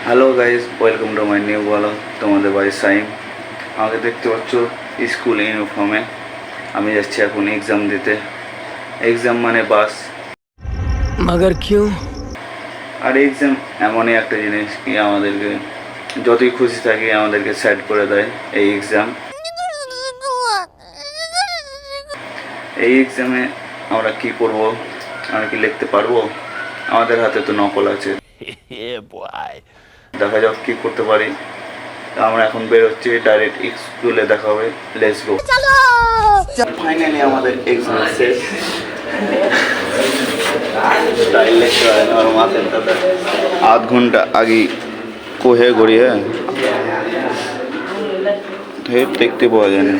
Hello guys, welcome to my new blog. তোমাদের বাড়ি সাইম। আমাকে দেখতে পাচ্ছ স্কুল ইউনিফর্মে। আমি যাচ্ছি এখন এক্সাম দিতে। এক্সাম মানে বাস। मगर क्यों? আর এক্সাম এমনই একটা জিনিস কি আমাদেরকে যতই খুশি থাকি আমাদেরকে স্যাড করে দেয় এই এক্সাম। এই এক্সামে আমরা কি করব, আমরা কি লিখতে পারবো? আমাদের হাতে তো নকল আছে। দেখা যাক কি করতে পারি। আমরা এখন বেরোচ্ছি, ডাইরেক্ট স্কুলে দেখা হবে। Let's go. ফাইনালি আমাদের এক্সাম শেষ। आध घंटा आगे कोहे गड़िए देखते पाওয়া যায় না।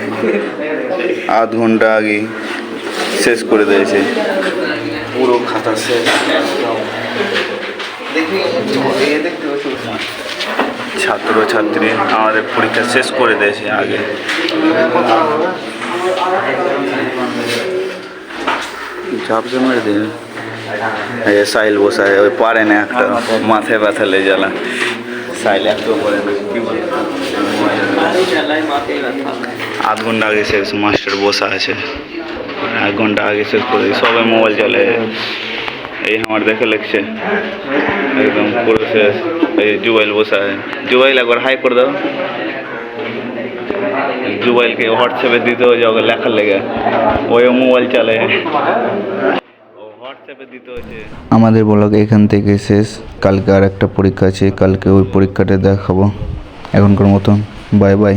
आध घंटा आगे শেষ করে দিয়েছে পুরো খাতা শেষ। ছাত্র ছাত্রী আমাদের পরীক্ষা শেষ করে দিয়েছে আগে। ঝাপসা মেরে দিন। সাইল বসায় ওই পারে না, একটা মাথায় ব্যথা লেগে জ্বালা। সাইল একটু করে কি বলে আধ ঘন্টা আগে শেষ। মাস্টার বসা আছে, 1 ঘন্টা আগে শেষ করে সবাই মোবাইল চলে। এই আমার দেখে লিখছে একদম পুরো শেষ। এই জুবাইল বসা है। জুবাইল একবার হাই করে দাও। জুবাইলকে হোয়াটসঅ্যাপে দিতে হয়ে যাবে লেখার লেগে, ওই মোবাইল চালে। আমাদের ব্লগ এখান থেকে শেষ। কালকে আর একটা পরীক্ষা আছে, কালকে ওই পরীক্ষাটা দেখাবো। এখনকার মতন বাই বাই।